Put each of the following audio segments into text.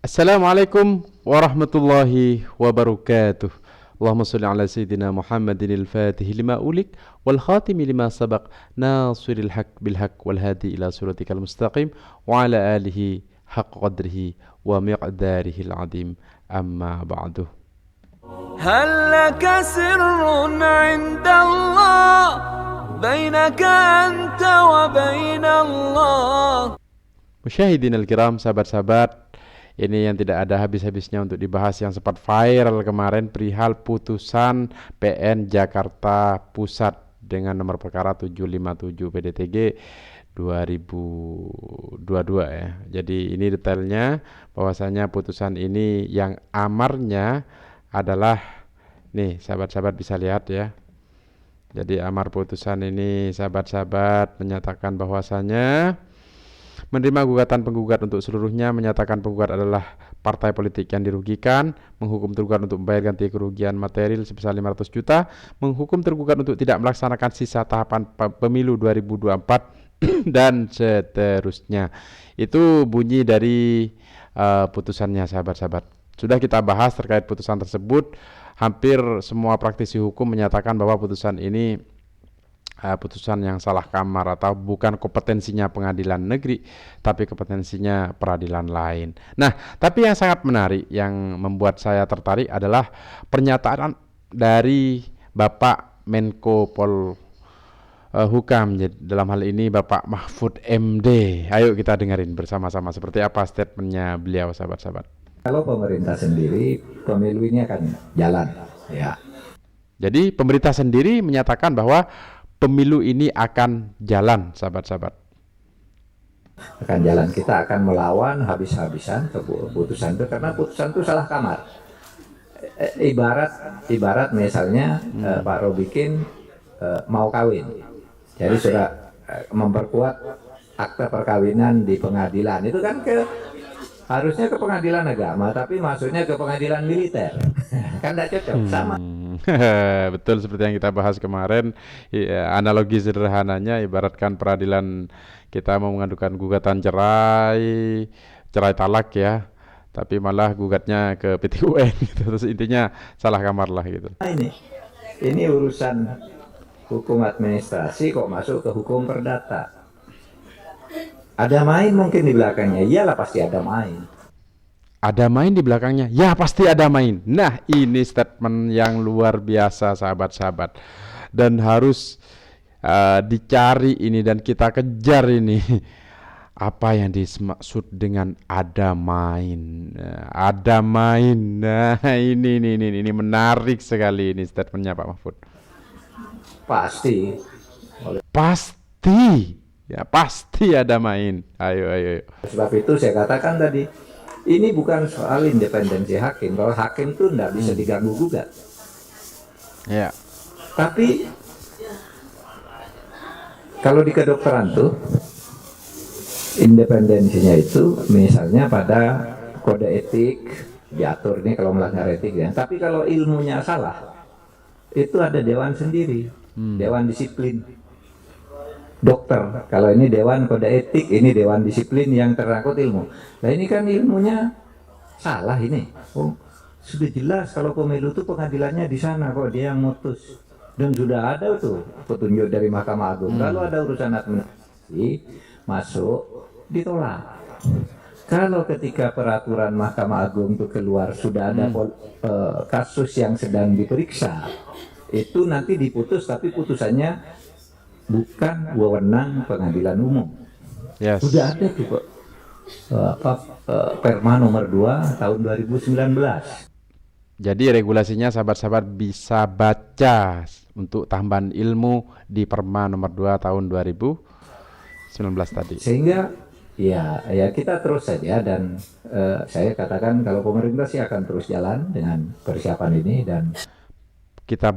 Assalamualaikum warahmatullahi wabarakatuh. Allahumma salli ala sayyidina Muhammadin al-Fatih lima ulik wal khatimi lima sabaq nasiril haq bil haq wal hadi ila siratikal mustaqim wa ala alihi haqq qadrihi wa miqdarihi al-azim amma ba'du. هل لك سر عند الله بينك أنت وبين الله. Musyahidin al-kiram, sahabat-sahabat, ini yang tidak ada habis-habisnya untuk dibahas yang sempat viral kemarin perihal putusan PN Jakarta Pusat dengan nomor perkara 757 PDTG 2022 ya. Jadi ini detailnya bahwasanya putusan ini yang amarnya adalah nih sahabat-sahabat bisa lihat ya. Jadi amar putusan ini sahabat-sahabat menyatakan bahwasanya menerima gugatan penggugat untuk seluruhnya, menyatakan penggugat adalah partai politik yang dirugikan, menghukum tergugat untuk membayar ganti kerugian material sebesar 500 juta, menghukum tergugat untuk tidak melaksanakan sisa tahapan pemilu 2024 dan seterusnya. Itu bunyi dari putusannya sahabat-sahabat. Sudah kita bahas terkait putusan tersebut. Hampir semua praktisi hukum menyatakan bahwa putusan ini putusan yang salah kamar atau bukan kompetensinya pengadilan negeri, tapi kompetensinya peradilan lain. Nah, tapi yang sangat menarik yang membuat saya tertarik adalah pernyataan dari Bapak Menko Hukam, dalam hal ini Bapak Mahfud MD. Ayo kita dengerin bersama-sama seperti apa statementnya beliau, sahabat-sahabat. Kalau pemerintah sendiri, pemilu ini akan jalan, ya. Jadi pemerintah sendiri menyatakan bahwa pemilu ini akan jalan, sahabat-sahabat. Akan jalan, kita akan melawan habis-habisan keputusan itu karena putusan itu salah kamar. Ibarat misalnya Pak Robikin mau kawin, jadi sudah memperkuat akta perkawinan di pengadilan, itu kan harusnya ke pengadilan agama, tapi maksudnya ke pengadilan militer. Kan tidak cocok, sama. Betul seperti yang kita bahas kemarin. Analogi sederhananya ibaratkan peradilan kita mau mengadukan gugatan cerai talak ya, tapi malah gugatnya ke PT UN gitu. Terus intinya salah kamar lah gitu. Nah, ini urusan hukum administrasi kok masuk ke hukum perdata. Ada main mungkin di belakangnya, iyalah pasti ada main. Ada main di belakangnya, ya pasti ada main. Nah, ini statement yang luar biasa sahabat-sahabat, dan harus dicari ini dan kita kejar ini. Apa yang dimaksud dengan ada main? Ada main. Nah, ini menarik sekali ini statementnya Pak Mahfud. Pasti. Ya pasti ada main. Ayo. Sebab itu saya katakan tadi, ini bukan soal independensi hakim. Kalau hakim itu tidak bisa diganggu gugat. Ya. Tapi kalau di kedokteran tuh independensinya itu misalnya pada kode etik diatur nih kalau melanggar etik ya. Tapi kalau ilmunya salah, itu ada dewan sendiri, dewan disiplin. Dokter, kalau ini dewan kode etik, ini dewan disiplin yang terangkut ilmu. Nah ini kan ilmunya salah ini. Oh, sudah jelas kalau pemilu itu pengadilannya di sana kok, dia yang mutus. Dan sudah ada tuh petunjuk dari Mahkamah Agung. Kalau ada urusan administrasi masuk ditolak. Kalau ketika peraturan Mahkamah Agung itu keluar sudah ada kasus yang sedang diperiksa, itu nanti diputus, tapi putusannya bukan wewenang pengadilan umum. Yes. Sudah ada tuh Perma nomor 2 tahun 2019. Jadi regulasinya sahabat-sahabat bisa baca untuk tambahan ilmu di Perma nomor 2 tahun 2019 tadi. Sehingga ya kita terus saja, dan saya katakan kalau pemerintah sih akan terus jalan dengan persiapan ini, dan kita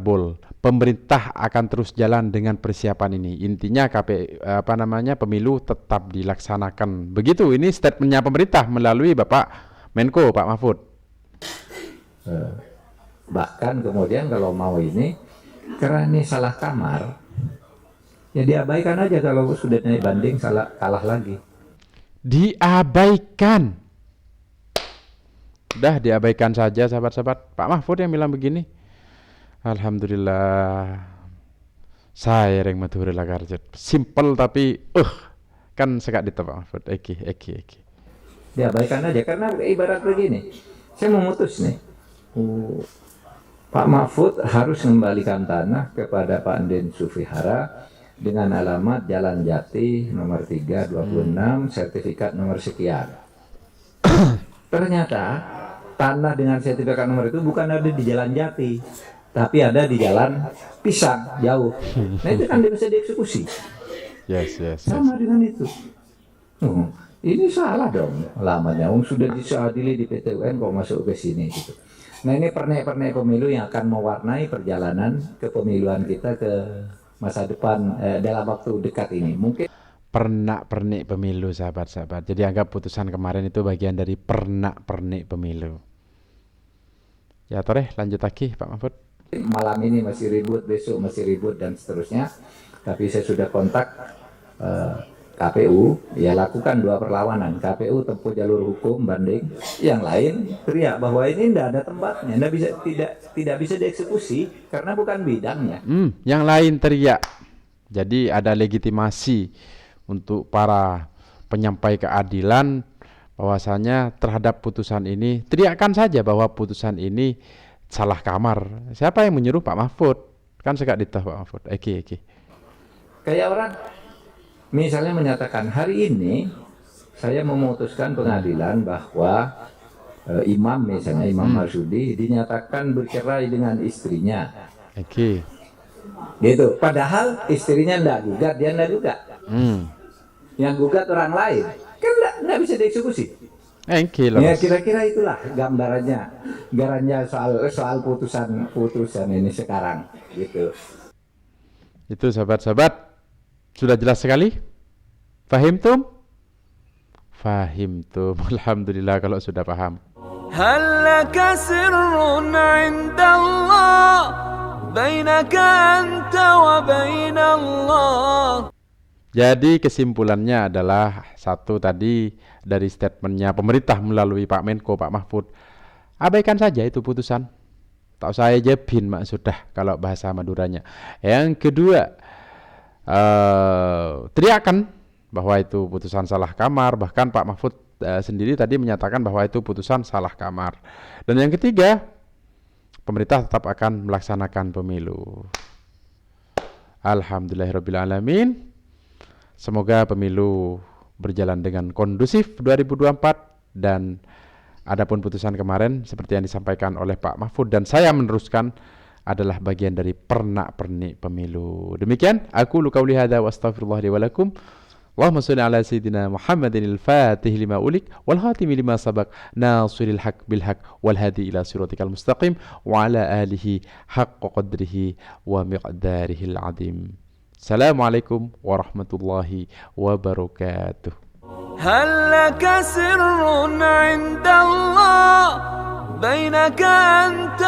pemerintah akan terus jalan dengan persiapan ini. Intinya pemilu tetap dilaksanakan. Begitu ini statementnya pemerintah melalui Bapak Menko Pak Mahfud. Bahkan kemudian kalau mau ini karena ini salah kamar, ya diabaikan aja. Kalau sudah naik banding kalah lagi. Diabaikan. Dah diabaikan saja sahabat-sahabat. Pak Mahfud yang bilang begini. Alhamdulillah. Saya yang maturilah karjet. Simple tapi kan sekat di Pak Mahfud. Eki. Diabaikan aja karena ibarat begini. Saya memutus nih. Pak Mahfud harus mengembalikan tanah kepada Pak Den Sufihara dengan alamat Jalan Jati nomor 326 sertifikat nomor sekian. Ternyata tanah dengan sertifikat nomor itu bukan ada di Jalan Jati, tapi ada di Jalan Pisang jauh. Nah itu kan bisa dieksekusi. Yes. Sama dengan itu. Ini salah dong alamatnya. Sudah diadili di PT UN kok masuk ke sini gitu. Nah ini pernek-pernek pemilu yang akan mewarnai perjalanan kepemiluan kita ke masa depan dalam waktu dekat ini. Mungkin pernak-pernik pemilu sahabat-sahabat. Jadi anggap putusan kemarin itu bagian dari pernak-pernik pemilu. Ya Toreh, lanjut lagi Pak Mahfud. malam ini masih ribut, besok masih ribut dan seterusnya. Tapi saya sudah kontak KPU, ya lakukan 2 perlawanan. KPU tempuh jalur hukum banding, yang lain teriak bahwa ini tidak ada tempatnya, tidak bisa dieksekusi karena bukan bidangnya. Yang lain teriak. Jadi ada legitimasi untuk para penyampai keadilan bahwasanya terhadap putusan ini teriakkan saja bahwa putusan ini salah kamar. Siapa yang menyuruh? Pak Mahfud. Kan sekak ditah Pak Mahfud. Eki. Kayak orang misalnya menyatakan hari ini saya memutuskan pengadilan bahwa imam misalnya Imam Marsudi dinyatakan bercerai dengan istrinya. Eki. Gitu. Padahal istrinya enggak gugat, dia enggak gugat. Yang gugat orang lain. Kan enggak bisa dieksekusi. Eki loh. Ya kira-kira itulah gambarannya soal putusan ini sekarang gitu. Itu sahabat-sahabat sudah jelas sekali. Fahimtum? Alhamdulillah kalau sudah paham. هل لك سر عند الله بينك أنت وبين الله. Jadi kesimpulannya adalah satu tadi dari statementnya pemerintah melalui Pak Menko, Pak Mahfud. Abaikan saja itu putusan. Tak usah jebin mak sudah kalau bahasa Maduranya. Yang kedua, teriakan bahwa itu putusan salah kamar. Bahkan Pak Mahfud sendiri tadi menyatakan bahwa itu putusan salah kamar. Dan yang ketiga, pemerintah tetap akan melaksanakan pemilu. Alhamdulillahirrabbilalamin. Semoga pemilu berjalan dengan kondusif 2024 dan adapun putusan kemarin seperti yang disampaikan oleh Pak Mahfud dan saya meneruskan adalah bagian dari pernak-pernik pemilu. Demikian aku qauli hadza wa astaghfirullah li wa lakum. Allahumma shalli ala sayyidina Muhammadin al-Fatih lima ulik wal khatimi lima sabaq nasiril haq bil haq wal hadi ila siratikal mustaqim wa ala alihi haqqa qadrihi wa miqdarihil azim. Assalamualaikum warahmatullahi wabarakatuh. هل لك سر عند الله بينك أنت